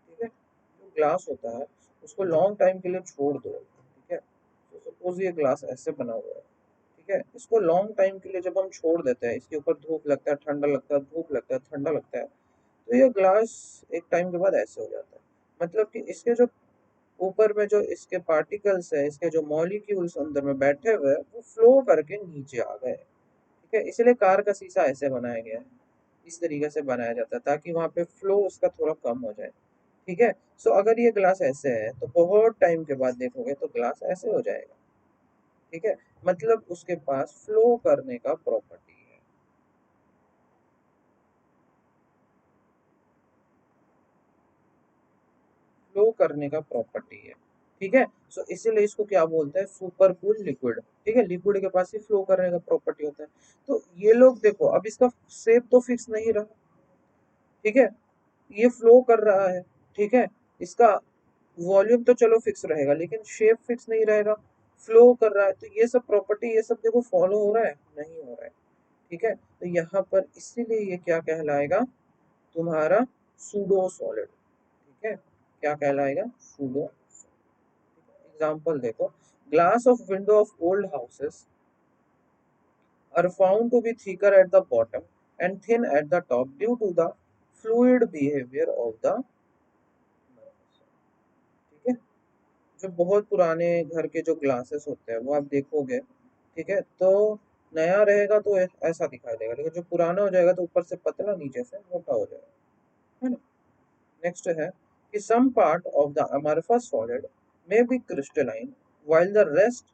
ठीक है, जो ग्लास होता है उसको लॉन्ग टाइम के लिए छोड़ दो, ठीक है, तो सपोज ये ग्लास ऐसे बना हुआ है, ठीक है, इसको लॉन्ग टाइम के लिए जब हम छोड़ देते हैं, इसके ऊपर धूप लगता है, ठंडा लगता है, धूप लगता है, ठंडा लगता है, तो ये ग्लास एक टाइम के बाद ऐसे हो जाता है। मतलब कि इसके जो ऊपर में जो इसके पार्टिकल्स है, इसके जो मॉलिक्यूल्स अंदर में बैठे हुए हैं वो फ्लो करके नीचे आ गए, ठीक है। इसलिए कार का शीशा ऐसे बनाया गया है, इस तरीके से बनाया जाता है ताकि वहां पे फ्लो उसका थोड़ा कम हो जाए, ठीक है। सो अगर ये ग्लास ऐसे है तो बहुत टाइम के बाद देखोगे तो ग्लास ऐसे हो जाएगा, ठीक है। मतलब उसके पास फ्लो करने का प्रॉपर्टी है, फ्लो करने का प्रॉपर्टी है, ठीक है। सो इसीलिए इसको क्या बोलते हैं, सुपर कूल लिक्विड, ठीक है। लिक्विड के पास ही फ्लो करने का प्रॉपर्टी होता है। तो ये लोग देखो अब इसका शेप तो फिक्स नहीं रहा, ठीक है, ये फ्लो कर रहा है, ठीक है, इसका वॉल्यूम तो चलो फिक्स रहेगा लेकिन शेप फिक्स नहीं रहेगा, फ्लो कर रहा है, तो ये सब प्रॉपर्टी ये सब देखो फॉलो हो रहा है, नहीं हो रहा है, ठीक है। तो यहाँ पर इसीलिए ये क्या कहलाएगा, तुम्हारा सूडो सॉलिड, ठीक है, क्या कहलाएगा, सूडो। एग्जाम्पल देखो, Glass of window of old houses are found to be thicker at the bottom and thin at the top due to the fluid behavior of the, ठीक है। जो बहुत पुराने घर के जो ग्लासेस होते हैं वो आप देखोगे, ठीक है, तो नया रहेगा तो ऐसा दिखाई देगा, लेकिन जो पुराना हो जाएगा तो ऊपर से पतला नीचे से मोटा हो जाएगा, है ना। नेक्स्ट है कि some part of the amorphous solid may be crystalline while the rest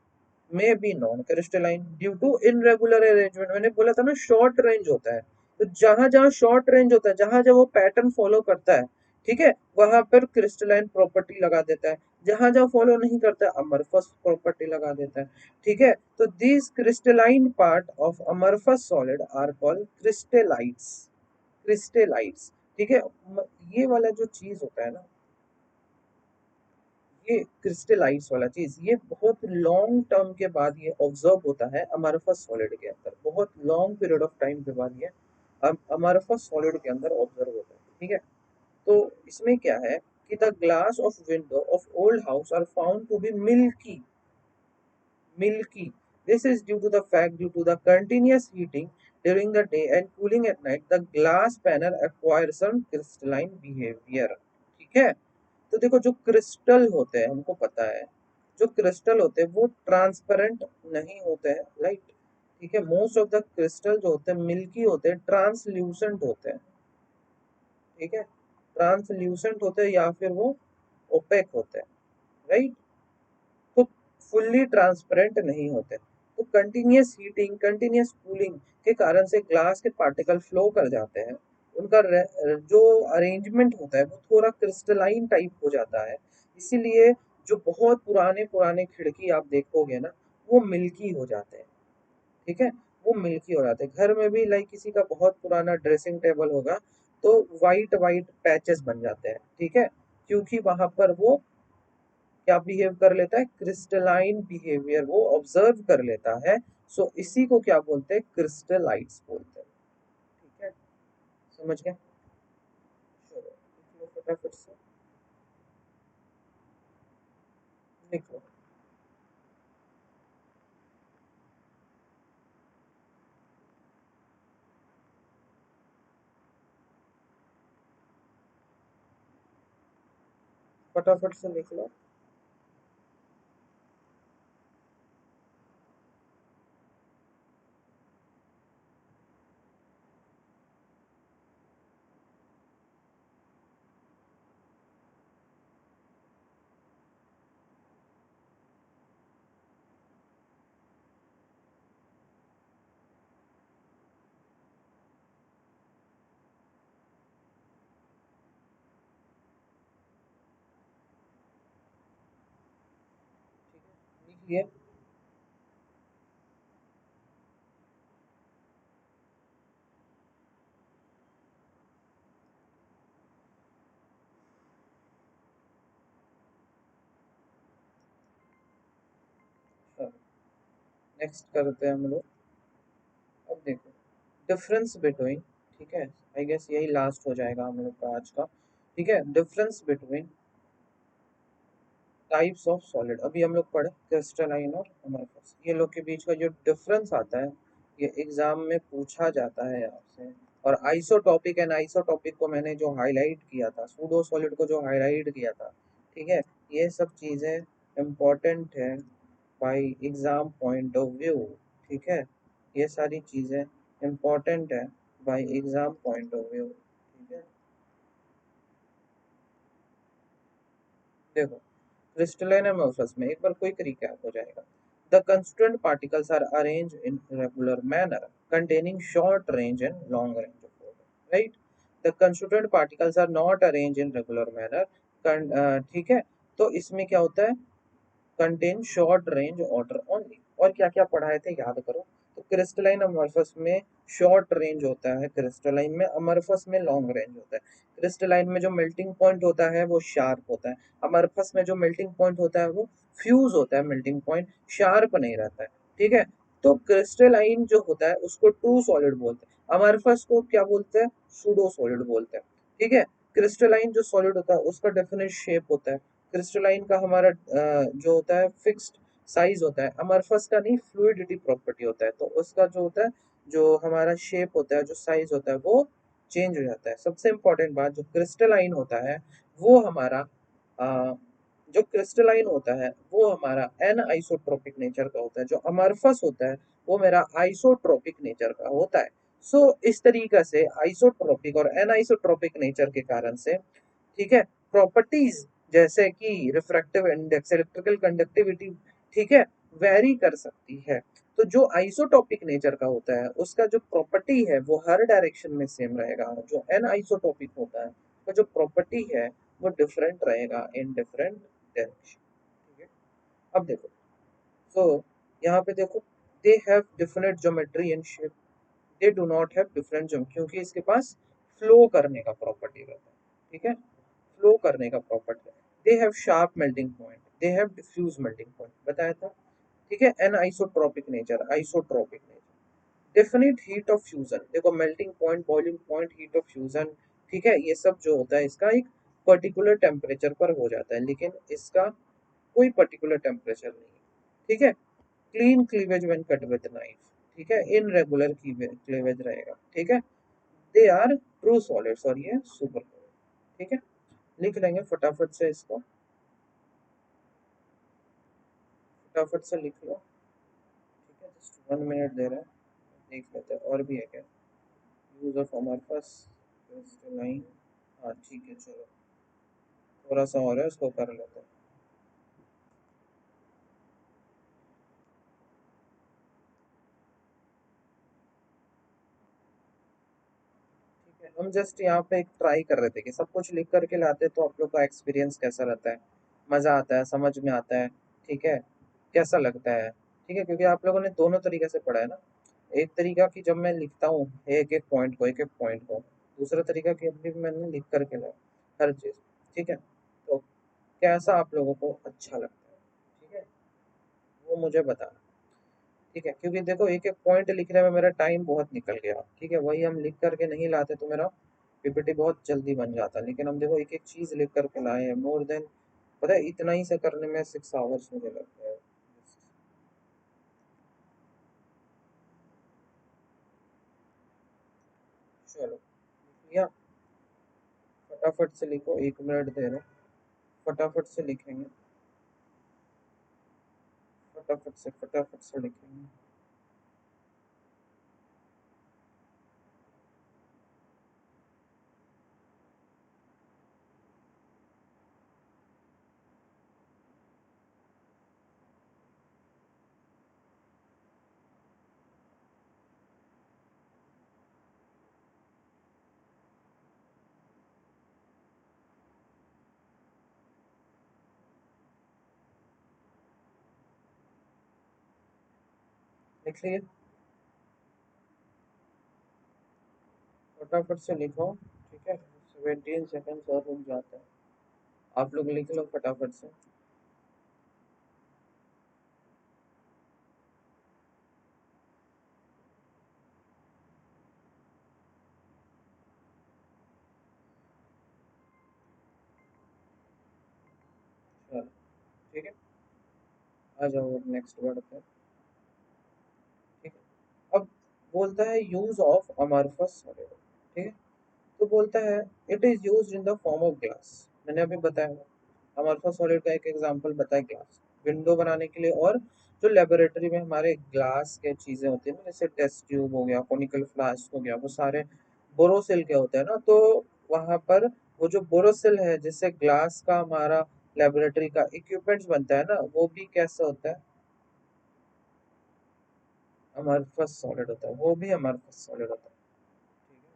may be non crystalline due to irregular arrangement। मैंने बोला था ना शॉर्ट रेंज होता है, तो जहां जहां शॉर्ट रेंज होता है, जहां जब वो पैटर्न फॉलो करता है, ठीक है, वहां पर क्रिस्टलाइन प्रॉपर्टी लगा देता है, जहां जहां फॉलो नहीं करता है अमरफस प्रॉपर्टी लगा देता है, ठीक है। तो this crystalline part of amorphous solid are called crystallites, crystallites, ठीक है। ये वाला जो चीज होता है ना, ये क्रिस्टलाइट्स वाला चीज, ये बहुत लॉन्ग टर्म के बाद ये ऑब्जर्व होता है अमरफस सॉलिड के अंदर, बहुत लॉन्ग पीरियड ऑफ टाइम के बाद ये अमरफस सॉलिड के अंदर ऑब्जर्व होता है, ठीक है। तो इसमें क्या है कि the glass of window of old house are found to be milky, milky. This is due to the fact due to the continuous heating during the day and cooling at night, the glass panel acquires some crystalline behavior, ठीक है। तो देखो जो crystal होते हैं हमको पता है, जो क्रिस्टल होते हैं वो ट्रांसपेरेंट नहीं होते हैं, राइट, ठीक है। मोस्ट ऑफ द क्रिस्टल जो होते हैं मिल्की होते हैं, ट्रांसल्यूसेंट होते हैं, ठीक है, ट्रांसल्यूसेंट होते हैं या फिर वो ओपेक होते हैं, राइट। तो फुल्ली ट्रांसपेरेंट नहीं होते, तो कंटिन्यूस हीटिंग कंटिन्यूस कूलिंग के कारण से ग्लास के पार्टिकल फ्लो कर जाते हैं, उनका जो अरेंजमेंट होता है वो थोड़ा क्रिस्टलाइन टाइप हो जाता है, इसीलिए जो बहुत पुराने पुराने खिड़की आप देखोगे ना वो मिल्की हो जाते हैं, ठीक है, वो मिल्की हो जाते हैं। घर में भी लाइक किसी का बहुत पुराना ड्रेसिंग टेबल होगा तो वाइट वाइट पैचेस बन जाते हैं, ठीक है, क्योंकि वहां पर वो क्या बिहेव कर लेता है, क्रिस्टलाइन बिहेवियर वो ऑब्जर्व कर लेता है। सो इसी को क्या बोलते हैं, क्रिस्टलाइट्स बोलते हैं, ठीक है, समझ गए। चलो लिख लो फटाफट से, लिख लो फटाफट से लिख लो। लिखिए। नेक्स्ट करते हैं हम लोग। अब देखो डिफरेंस बिटवीन, ठीक है, आई गेस यही लास्ट हो जाएगा हम लोग का आज का, ठीक है। Difference between types of solid, अभी हम लोग पढ़े क्रिस्टलाइन और अमरफस, ये लोग के बीच का जो डिफरेंस आता है ये एग्जाम में पूछा जाता है आपसे। और आइसोटॉपिक एंड आइसोटॉपिक को मैंने जो हाईलाइट किया था, सूडो सॉलिड को जो हाईलाइट किया था, ठीक है, ये सब चीजें इम्पोर्टेंट है by exam point of view, ठीक है, ये सारी चीजें इम्पोर्टेंट है by exam point of view, ठीक है। देखो क्रिस्टलाइन एमोर्फस में एक बार क्विक रिकैप हो जाएगा। The constituent particles are arranged in regular manner containing short range and long range of order, right? The constituent particles are not arranged in regular manner, ठीक है। तो इसमें क्या होता है, contain short range order only. और क्या क्या पढ़ाए थे याद करो। तो क्रिस्टलाइन अमरफस में शॉर्ट रेंज होता है, क्रिस्टलाइन में अमरफस में लॉन्ग रेंज होता है। क्रिस्टलाइन में जो मेल्टिंग पॉइंट होता है वो शार्प होता है, अमरफस में जो मेल्टिंग पॉइंट होता है वो फ्यूज होता है, मेल्टिंग पॉइंट शार्प नहीं रहता है, ठीक है। तो क्रिस्टलाइन जो होता है उसको ट्रू सॉलिड बोलते हैं, अमरफस को क्या बोलते हैं, सूडो सॉलिड बोलते हैं, ठीक है। क्रिस्टलाइन जो सॉलिड होता है उसका डेफिनेट शेप होता है, क्रिस्टलाइन का हमारा जो होता है फिक्स्ड साइज होता है, अमरफस का नहीं फ्लूइडिटी प्रॉपर्टी होता है, तो उसका जो होता है, जो हमारा शेप होता है, जो साइज होता है वो चेंज हो जाता है। सबसे इम्पोर्टेंट बात, जो क्रिस्टलाइन होता है वो हमारा जो क्रिस्टलाइन होता है वो हमारा एन आइसोट्रोपिक नेचर का होता है, जो अमरफस होता है वो मेरा आइसोट्रोपिक नेचर का होता है। सो इस तरीके से आइसोट्रोपिक और एन आइसोट्रोपिक नेचर के कारण से, ठीक है, प्रॉपर्टीज जैसे कि रिफ्रैक्टिव इंडेक्स, इलेक्ट्रिकल कंडक्टिविटी, ठीक है, वेरी कर सकती है। तो जो आइसोटोपिक नेचर का होता है उसका जो प्रॉपर्टी है वो हर डायरेक्शन में सेम रहेगा, जो एन आइसोटोपिक होता है उसका जो प्रॉपर्टी है वो डिफरेंट रहेगा इन डिफरेंट डायरेक्शन। ठीक है, अब देखो, सो यहाँ पे देखो, they have different geometry and shape, they do not have different geometry, क्योंकि इसके पास फ्लो करने का प्रॉपर्टी रहता है। ठीक है, फ्लो करने का property, they have sharp melting point, they have diffuse melting point, बताया था। ठीक है, anisotropic nature, isotropic nature, definite heat of fusion, देखो melting point, boiling point, heat of fusion, ठीक है, ये सब जो होता है इसका एक पर्टिकुलर टेम्परेचर पर हो जाता है, लेकिन इसका कोई पर्टिकुलर टेम्परेचर नहीं है। ठीक है, clean cleavage when cut with knife, ठीक है, इनरेगुलर क्लीवेज रहेगा। ठीक है, दे आर ट्रू सॉलिड्स और ये सुपर सॉलिड। ठीक है, लिख लेंगे फटाफट से इसको, फटाफट से लिख लो। ठीक है, जस्ट 1 मिनट दे रहे हैं, देख लेते हैं और भी है क्या। यूज ऑफ अमरफस क्रिस्टलाइन, हाँ ठीक है, चलो थोड़ा सा और है उसको कर लेते हैं। ठीक है, हम जस्ट यहाँ पे एक ट्राई कर रहे थे कि सब कुछ लिख करके लाते तो आप लोग का एक्सपीरियंस कैसा रहता है, मज़ा आता है, समझ में आता है, ठीक है, कैसा लगता है। ठीक है, क्योंकि आप लोगों ने दोनों तरीके से पढ़ा है ना, एक तरीका कि जब मैं लिखता हूँ एक एक पॉइंट को, एक एक पॉइंट को, दूसरा तरीका कि अभी मैंने लिख करके लाया हर चीज़। ठीक है, तो कैसा आप लोगों को अच्छा लगता है, ठीक है, वो मुझे बताना। ठीक है, क्योंकि देखो एक एक पॉइंट लिखने में मेरा टाइम बहुत निकल गया। ठीक है, वही हम लिख करके नहीं लाते तो मेरा पीपीटी बहुत जल्दी बन जाता, लेकिन हम देखो एक एक चीज़ लिख करके लाए हैं, मोर देन, पता है इतना ही से करने में 6 आवर्स मुझे लगता है। चलो या फटाफट से लिखो, 1 मिनट दे रहे हैं, फटाफट से लिखेंगे, फटाफट से लिखेंगे। लिख लिए, फटाफट से लिखो। ठीक है, 17 सेकेंड्स और रुक जाते हैं, आप लोग लिख लो फटाफट से। चलो ठीक है, आ जाओ नेक्स्ट वर्ड पे। ठीक है, अब बोलता है यूज ऑफ अमरफस सॉलिड। ठीक है, तो बोलता है it is used in the form of glass, मैंने अभी बताया अमरफस सॉलिड का एक एग्जांपल बताया, ग्लास विंडो बनाने के लिए, और जो लेबोरेटरी में हमारे ग्लास के चीजें होती है ना, जैसे टेस्ट ट्यूब हो गया, कोनिकल फ्लास्क हो गया, वो सारे बोरोसिल के होते हैं ना, तो वहां पर वो जो बोरोसिल है जिससे ग्लास का हमारा लेबोरेटरी का इक्विपमेंट्स बनता है ना, वो भी कैसे होता है, अमरफस सॉलिड होता है, वो भी अमरफस सॉलिड होता है। ठीक है,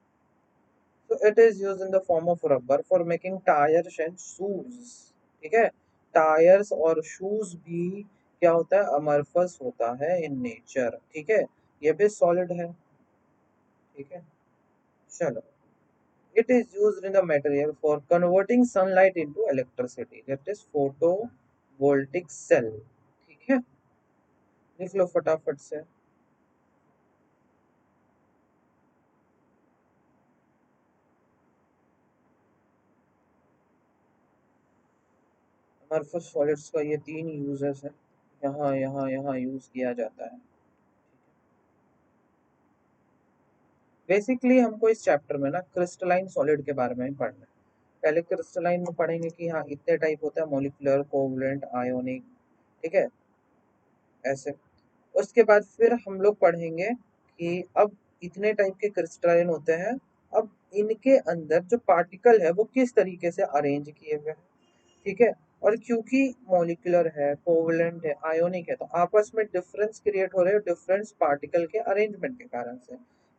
so it is used in the form of rubber for making tires and shoes। ठीक है, टायर्स और शूज भी क्या होता है, अमरफस होता है इन नेचर। ठीक है, ये भी सॉलिड है। ठीक है, चलो, it is used in the material for converting sunlight into electricity, that is photovoltaic cell। ठीक है, लिख लो फटाफट से। अमरफस सॉलिड्स का ये 3 यूजेस है। यहाँ यहाँ यहाँ यूज किया जाता है। बेसिकली हमको इस चैप्टर में ना क्रिस्टलाइन सॉलिड के बारे में ही पढ़ना है। पहले क्रिस्टलाइन में पढ़ेंगे कि हाँ इतने टाइप होता है, मॉलिक्यूलर, कोवलेंट, आयोनिक, ठीक है, ऐसे। उसके बाद फिर हम लोग पढ़ेंगे कि अब इतने टाइप के क्रिस्टलाइन होते हैं, अब इनके अंदर जो पार्टिकल है वो किस तरीके से अरेंज किए हुए हैं, ठीक है। और क्योंकि मॉलिक्यूलर है, कोवलेंट है, आयोनिक है, तो आपस में डिफरेंस क्रिएट हो रहे हैं डिफरेंस पार्टिकल के अरेंजमेंट के कारण से।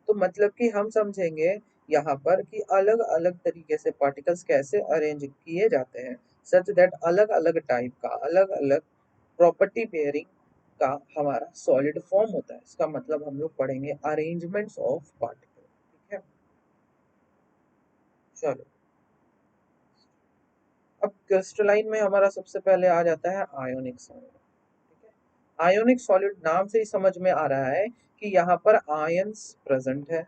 तो मतलब कि हम समझेंगे यहाँ पर कि अलग अलग तरीके से पार्टिकल्स कैसे अरेंज किए जाते हैं, सच दैट अलग अलग टाइप का, अलग अलग प्रॉपर्टी पेयरिंग का हमारा सॉलिड फॉर्म होता है। इसका मतलब हम लोग पढ़ेंगे अरेंजमेंट्स ऑफ पार्टिकल, ठीक है। चलो, अब क्रिस्टलाइन में हमारा सबसे पहले आ जाता है आयोनिक सॉलिड, ठीक है। आयोनिक सॉलिड नाम से ही समझ में आ रहा है कि यहाँ पर आयंस प्रेजेंट है,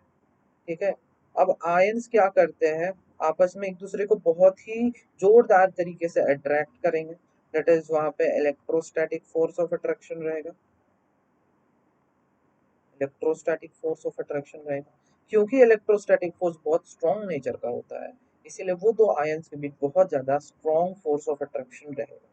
ठीक है। अब आयंस क्या करते हैं, आपस में एक दूसरे को बहुत ही जोरदार तरीके से अट्रैक्ट करेंगे, दैट इज वहां पे इलेक्ट्रोस्टैटिक फोर्स ऑफ अट्रैक्शन रहेगा, इलेक्ट्रोस्टैटिक फोर्स ऑफ अट्रैक्शन रहेगा। क्योंकि इलेक्ट्रोस्टैटिक फोर्स बहुत स्ट्रॉन्ग नेचर का होता है, इसीलिए वो दो आयंस के बीच बहुत ज्यादा स्ट्रॉन्ग फोर्स ऑफ अट्रैक्शन रहेगा,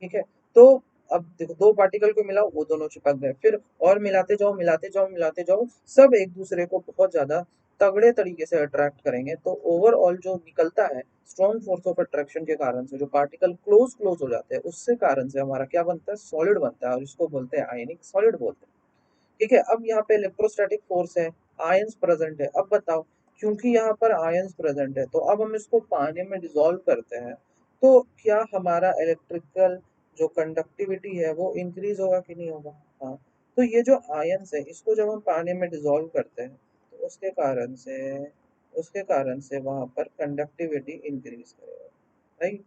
ठीक है। तो अब देखो दो पार्टिकल को मिला, वो दोनों चिपक गए, फिर और मिलाते जाओ मिलाते जाओ मिलाते जाओ, सब एक दूसरे को बहुत ज्यादा तगड़े तरीके से अट्रैक्ट करेंगे, तो ओवरऑल जो निकलता है स्ट्रॉन्ग फोर्स ऑफ अट्रैक्शन के कारण से, जो पार्टिकल क्लोज क्लोज हो जाते हैं उससे कारण से हमारा क्या बनता है, सॉलिड बनता है, और इसको बोलते हैं आयनिक सॉलिड बोलते हैं, ठीक है। अब यहाँ पे इलेक्ट्रोस्टैटिक फोर्स है, आयंस प्रेजेंट है, अब बताओ, क्योंकि यहाँ पर आयंस प्रेजेंट है तो अब हम इसको पानी में डिसॉल्व करते हैं, तो क्या हमारा इलेक्ट्रिकल जो कंडक्टिविटी है वो इंक्रीज होगा कि नहीं होगा? हाँ। तो ये जो आयंस है इसको जब हम पानी में डिसॉल्व करते हैं तो उसके कारण से वहां पर कंडक्टिविटी इंक्रीज करेगा, राइट।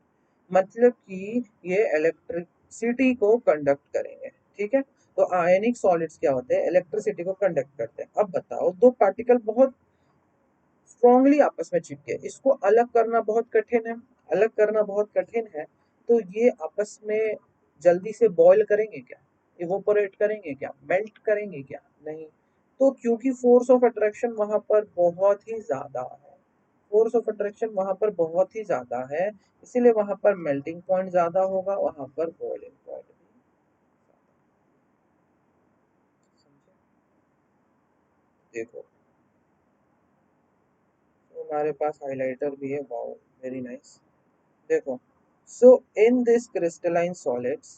मतलब कि ये इलेक्ट्रिसिटी को कंडक्ट करेंगे, ठीक है। तो आयनिक सॉलिड्स क्या होते हैं, इलेक्ट्रिसिटी को कंडक्ट करते हैं। अब बताओ दो पार्टिकल बहुत स्ट्रांगली आपस में चिपके, इसको अलग करना बहुत कठिन है, अलग करना बहुत कठिन है, तो ये आपस में जल्दी से बॉयल करेंगे क्या, इवोपोरेट करेंगे क्या, मेल्ट करेंगे क्या? नहीं। तो क्योंकि फोर्स ऑफ अट्रैक्शन वहां पर बहुत ही ज्यादा है, फोर्स ऑफ अट्रैक्शन वहां पर बहुत ही ज्यादा है, इसीलिए वहां पर मेल्टिंग पॉइंट ज्यादा होगा, वहां पर बॉइलिंग पॉइंट भी। समझे? देखो, तो हमारे पास हाइलाइटर भी है, वाओ, वेरी नाइस। देखो, so in this crystalline solids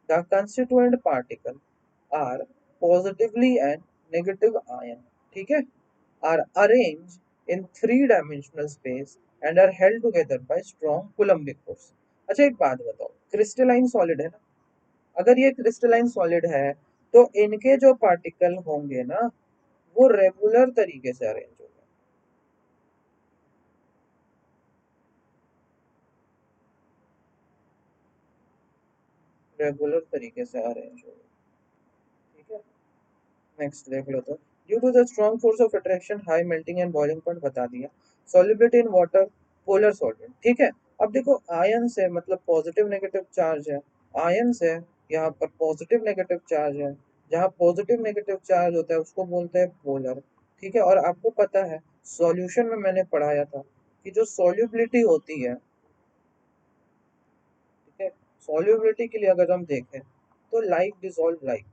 the constituent particle are positively and negative ion, ठीक है, are arranged in three dimensional space and are held together by strong coulombic force। अच्छा एक बात बताओ, crystalline solid है ना, अगर ये क्रिस्टलाइन सॉलिड है तो इनके जो पार्टिकल होंगे ना वो रेगुलर तरीके से अरेंज होंगे, रेगुलर तरीके से अरेंज होंगे, ठीक है। नेक्स्ट देख लो, तो due to the strong force of attraction high melting and boiling point बता दिया, solubility in water, polar solvent, ठीक है। अब देखो आयंस है मतलब पॉजिटिव नेगेटिव चार्ज है, आयंस है, यहाँ पर पॉजिटिव नेगेटिव चार्ज है, जहाँ पॉजिटिव नेगेटिव चार्ज होता है उसको बोलते हैं पोलर, ठीक है। और आपको पता है सॉल्यूशन में मैंने पढ़ाया था कि जो सॉल्युबिलिटी होती है, ठीक है, सॉल्युबिलिटी के लिए अगर हम देखें तो लाइक डिसॉल्व लाइक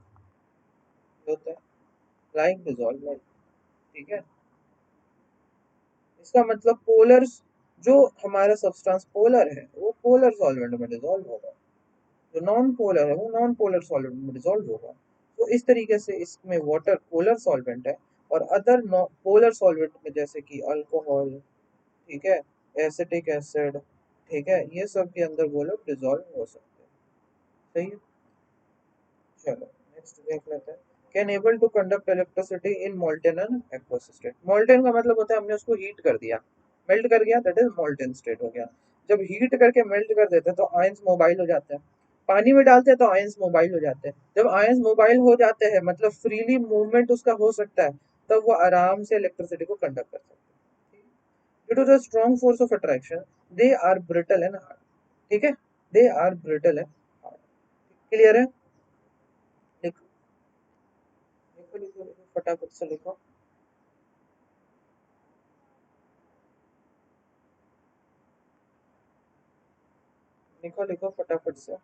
होता है, लाइक डिसॉल्व लाइक, ठीक है। इसका मतलब पोलर, जो हमारा सब्सटेंस पोलर है वो पोलर सॉल्वेंट में डिसॉल्व होगा, जो नॉन पोलर है वो नॉन पोलर सॉल्वेंट में डिसॉल्व होगा। तो इस तरीके से इसमें वाटर पोलर सॉल्वेंट है, और अदर पोलर सॉल्वेंट में जैसे कि अल्कोहल, ठीक है, एसिटिक एसिड, ठीक है, ये सब के अंदर वो लोग डिसॉल्व हो सकते हैं, सही है। चलो नेक्स्ट देख लेते हैं, can able to conduct electricity in molten and aqueous state. Molten का मतलब होता है हमने उसको हीट कर दिया, मेल्ट कर गया, दैट इज मोल्टेन स्टेट हो गया। जब हीट करके मेल्ट कर देते हैं तो आयंस मोबाइल हो जाते हैं, पानी में डालते हैं तो आयंस मोबाइल हो जाते हैं, जब आयंस मोबाइल हो जाते हैं मतलब फ्रीली मूवमेंट उसका हो सकता है, तब वो आराम से इलेक्ट्रिसिटी को कंडक्ट कर सकते हैं। Due to the strong force of attraction they are brittle and hard, ठीक है, they are brittle and hard, clear है। फटाफट से लिखो, लिखो लिखो फटाफट से।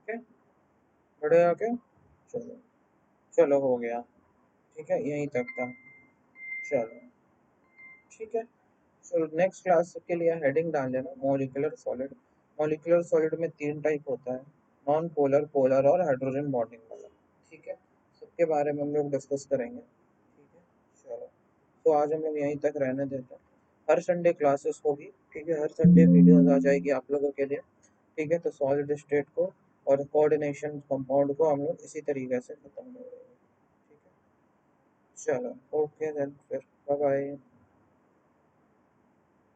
ठीक है, बड़े आ गए, चलो, चलो हो गया, ठीक है यहीं तक था, चलो ठीक है। चलो नेक्स्ट क्लास के लिए हेडिंग डाल लेना मॉलिक्यूलर सॉलिड। मॉलिक्यूलर सॉलिड में तीन टाइप होता है, नॉन पोलर, पोलर और हाइड्रोजन बॉन्डिंग वाला, ठीक है, सबके बारे में हम लोग डिस्कस करेंगे, ठीक है। चलो, तो आज हम लोग यहीं तक रहने देते हैं, हर संडे क्लासेस होगी, ठीक है, हर संडे वीडियोस आ जाएगी आप लोगों के लिए, ठीक है। तो सॉलिड स्टेट को और कोऑर्डिनेशन कंपाउंड को हम लोग इसी तरीके से खत्म करेंगे, ठीक है। चलो ओके देन, फिर बाय बाय।